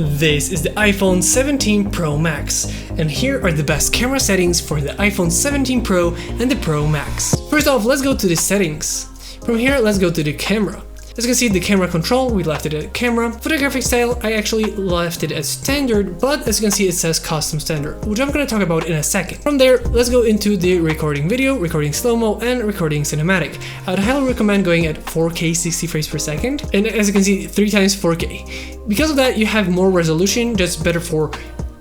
This is the iPhone 17 Pro Max, and here are the best camera settings for the iPhone 17 Pro and the Pro Max. First off, let's go to the settings. From here, let's go to the camera. As you can see, the camera control, we left it at camera. Photographic style, I actually left it as standard, but as you can see, it says custom standard, which I'm going to talk about in a second. From there, let's go into the recording video, recording slow-mo, and recording cinematic. I'd highly recommend going at 4K 60 frames per second, and as you can see, 3 times 4K. Because of that, you have more resolution, just better for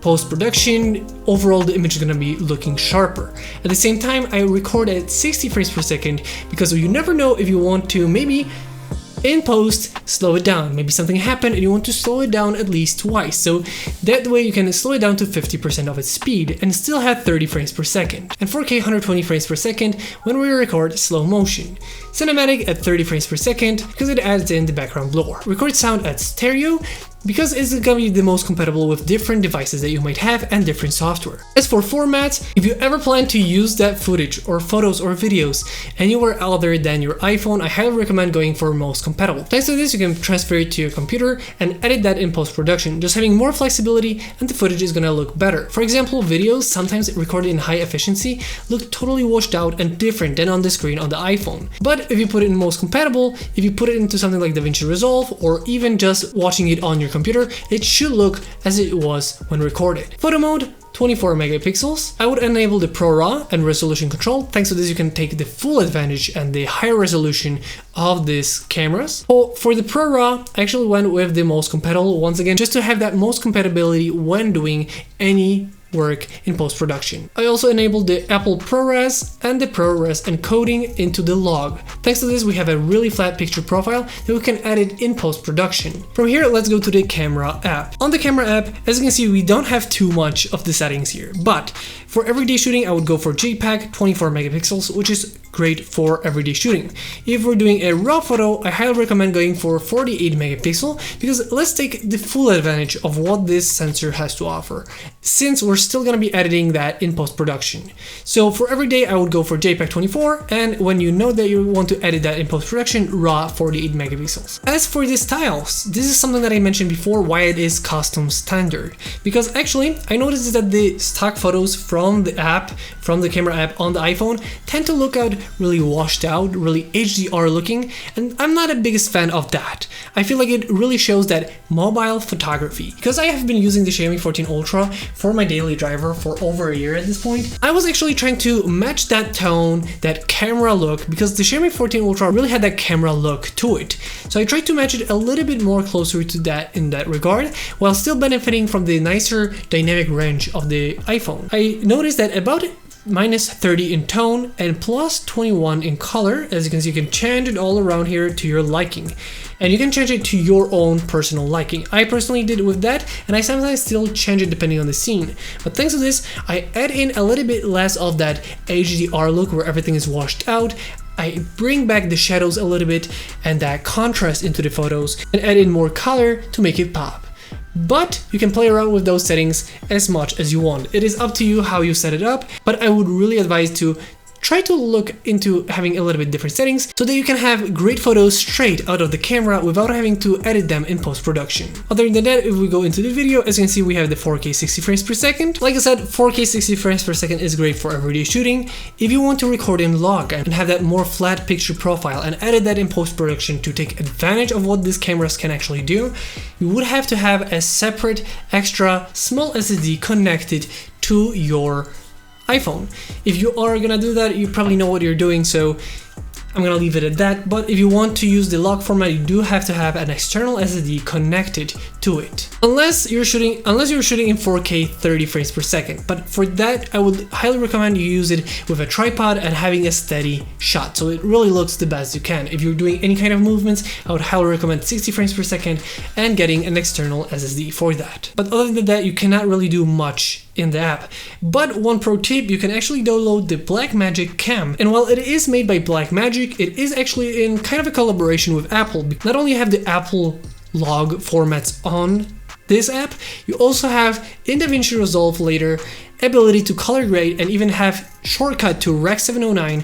post-production. Overall, the image is going to be looking sharper. At the same time, I record at 60 frames per second because you never know if you want to maybe in post slow it down. Maybe something happened and you want to slow it down at least twice, so that way you can slow it down to 50% of its speed and still have 30 frames per second, and 4K 120 frames per second when we record slow motion. Cinematic at 30 frames per second because it adds in the background blur. Record sound at stereo because it's gonna be the most compatible with different devices that you might have and different software. As for formats, if you ever plan to use that footage or photos or videos anywhere other than your iPhone, I highly recommend going for most compatible. Thanks to this, you can transfer it to your computer and edit that in post-production, just having more flexibility and the footage is gonna look better. For example, videos sometimes recorded in high efficiency look totally washed out and different than on the screen on the iPhone. But if you put it in most compatible, if you put it into something like DaVinci Resolve or even just watching it on your computer, it should look as it was when recorded. Photo mode, 24 megapixels. I would enable the Pro RAW and resolution control. Thanks to this, you can take the full advantage and the higher resolution of these cameras. For the Pro RAW, I actually went with the most compatible once again, just to have that most compatibility when doing any work in post-production. I also enabled the Apple ProRes and the ProRes encoding into the log. Thanks to this, we have a really flat picture profile that we can edit in post-production. From here, let's go to the camera app. On the camera app, as you can see, we don't have too much of the settings here, but for everyday shooting, I would go for JPEG 24 megapixels, which is great for everyday shooting. If we're doing a raw photo, I highly recommend going for 48 megapixel because let's take the full advantage of what this sensor has to offer, since we're still going to be editing that in post-production. So for everyday, I would go for JPEG 24, and when you know that you want to edit that in post-production, raw 48 megapixels. As for the styles, this is something that I mentioned before, why it is custom standard, because actually I noticed that the stock photos from the app, from the camera app on the iPhone, tend to look out really washed out, really HDR looking, and I'm not a biggest fan of that. I feel like it really shows that mobile photography. Because I have been using the Xiaomi 14 Ultra for my daily driver for over a year at this point, I was actually trying to match that tone, that camera look, because the Xiaomi 14 Ultra really had that camera look to it. So I tried to match it a little bit more closer to that in that regard, while still benefiting from the nicer dynamic range of the iPhone. I noticed that about -30 in tone and +21 in color. As you can see, you can change it all around here to your liking, and you can change it to your own personal liking. I personally did with that, and I sometimes still change it depending on the scene, but thanks to this, I add in a little bit less of that HDR look where everything is washed out. I bring back the shadows a little bit and that contrast into the photos and add in more color to make it pop. But you can play around with those settings as much as you want. It is up to you how you set it up, but I would really advise to try to look into having a little bit different settings so that you can have great photos straight out of the camera without having to edit them in post-production. Other than that, if we go into the video, as you can see, we have the 4K 60 frames per second. Like I said, 4K 60 frames per second is great for everyday shooting. If you want to record in log and have that more flat picture profile and edit that in post-production to take advantage of what these cameras can actually do, you would have to have a separate extra small SSD connected to your iPhone. If you are gonna do that, you probably know what you're doing, so I'm gonna leave it at that. But if you want to use the log format, you do have to have an external SSD connected to it, unless you're shooting in 4K 30 frames per second. But for that, I would highly recommend you use it with a tripod and having a steady shot, so it really looks the best you can. If you're doing any kind of movements, I would highly recommend 60 frames per second and getting an external SSD for that. But other than that, you cannot really do much in the app. But one pro tip, you can actually download the Blackmagic Cam, and while it is made by Blackmagic, it is actually in kind of a collaboration with Apple. Not only have the Apple log formats on this app, you also have in DaVinci Resolve later ability to color grade and even have shortcut to Rec 709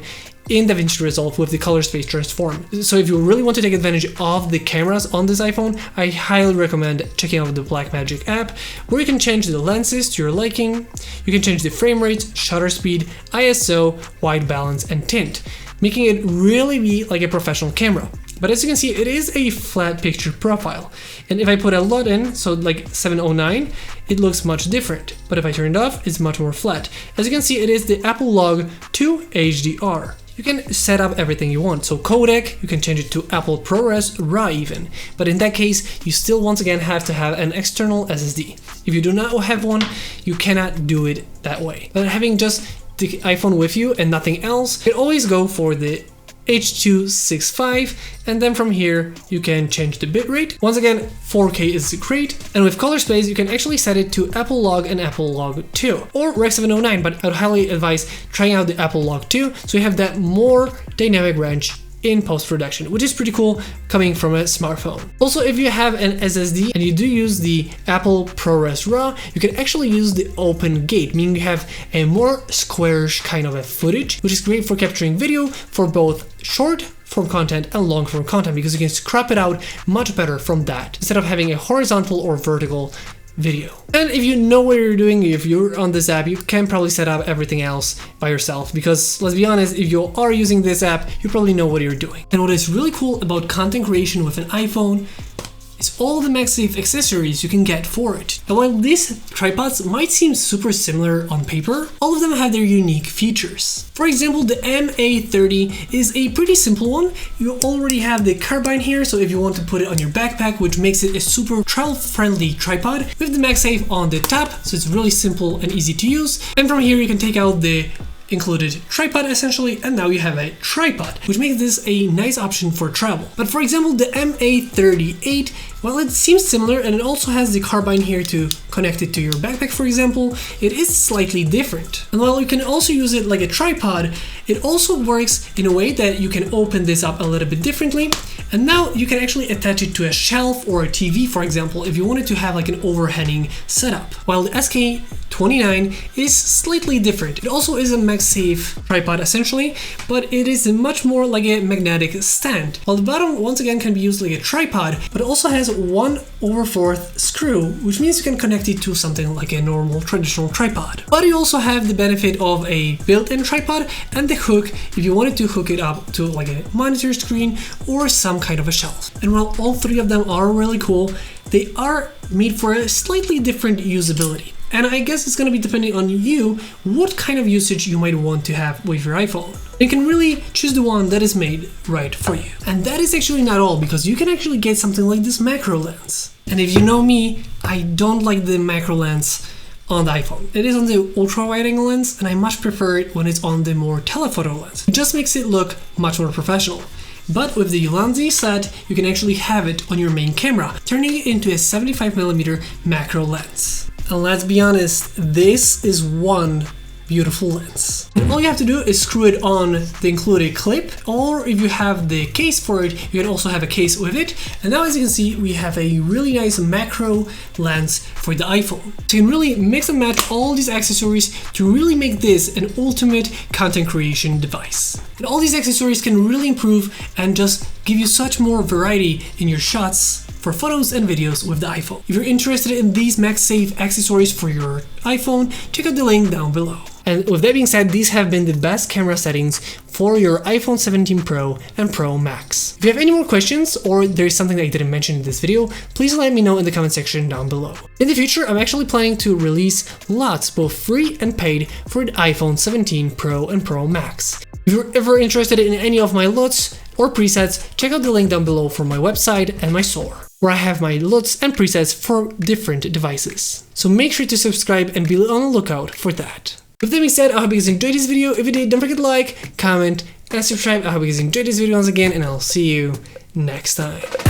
in DaVinci Resolve with the color space transform. So if you really want to take advantage of the cameras on this iPhone, I highly recommend checking out the Blackmagic app, where you can change the lenses to your liking, you can change the frame rates, shutter speed, ISO, white balance, and tint, making it really be like a professional camera. But as you can see, it is a flat picture profile. And if I put a LUT in, so like 709, it looks much different. But if I turn it off, it's much more flat. As you can see, it is the Apple Log 2 HDR. You can set up everything you want. So codec, you can change it to Apple ProRes RAW even. But in that case, you still once again have to have an external SSD. If you do not have one, you cannot do it that way. But having just the iPhone with you and nothing else, you can always go for the H.265, and then from here you can change the bitrate. Once again, 4K is great, and with color space you can actually set it to Apple Log and Apple Log 2 or Rec 709, but I'd highly advise trying out the Apple Log 2 so you have that more dynamic range in post-production, which is pretty cool coming from a smartphone. Also, if you have an SSD and you do use the Apple ProRes RAW, you can actually use the open gate, meaning you have a more squarish kind of a footage, which is great for capturing video for both short form content and long form content, because you can crop it out much better from that instead of having a horizontal or vertical video. And if you know what you're doing, if you're on this app, you can probably set up everything else by yourself, because let's be honest, if you are using this app, you probably know what you're doing. And what is really cool about content creation with an iPhone is all the MagSafe accessories you can get for it. And while these tripods might seem super similar on paper, all of them have their unique features. For example, the MA30 is a pretty simple one. You already have the carbine here, so if you want to put it on your backpack, which makes it a super travel-friendly tripod, with the MagSafe on the top, so it's really simple and easy to use. And from here you can take out the included tripod essentially, and now you have a tripod, which makes this a nice option for travel. But for example, the MA38, well, it seems similar, and it also has the carbine here to connect it to your backpack, for example. It is slightly different. And while you can also use it like a tripod, it also works in a way that you can open this up a little bit differently. And now you can actually attach it to a shelf or a TV, for example, if you wanted to have like an overhanging setup. While the SK29 is slightly different. It also is a MagSafe tripod essentially, but it is much more like a magnetic stand. While the bottom once again can be used like a tripod, but it also has 1/4 screw, which means you can connect it to something like a normal traditional tripod. But you also have the benefit of a built-in tripod and the hook if you wanted to hook it up to like a monitor screen or some kind of a shelf. And while all three of them are really cool, they are made for a slightly different usability. And I guess it's going to be depending on you what kind of usage you might want to have with your iPhone. You can really choose the one that is made right for you. And that is actually not all, because you can actually get something like this macro lens. And if you know me, I don't like the macro lens on the iPhone. It is on the ultra wide angle lens, and I much prefer it when it's on the more telephoto lens. It just makes it look much more professional. But with the Ulanzi set, you can actually have it on your main camera, turning it into a 75mm macro lens. And let's be honest, this is one beautiful lens. And all you have to do is screw it on the included clip, or if you have the case for it, you can also have a case with it. And now as you can see, we have a really nice macro lens for the iPhone. So you can really mix and match all these accessories to really make this an ultimate content creation device. And all these accessories can really improve and just give you such more variety in your shots for photos and videos with the iPhone. If you're interested in these MagSafe accessories for your iPhone, check out the link down below. And with that being said, these have been the best camera settings for your iPhone 17 Pro and Pro Max. If you have any more questions, or there is something that I didn't mention in this video, please let me know in the comment section down below. In the future, I'm actually planning to release LUTs, both free and paid, for the iPhone 17 Pro and Pro Max. If you're ever interested in any of my LUTs or presets, check out the link down below for my website and my store, where I have my LUTs and presets for different devices. So make sure to subscribe and be on the lookout for that. With that being said, I hope you guys enjoyed this video. If you did, don't forget to like, comment, and subscribe. I hope you guys enjoyed this video once again, and I'll see you next time.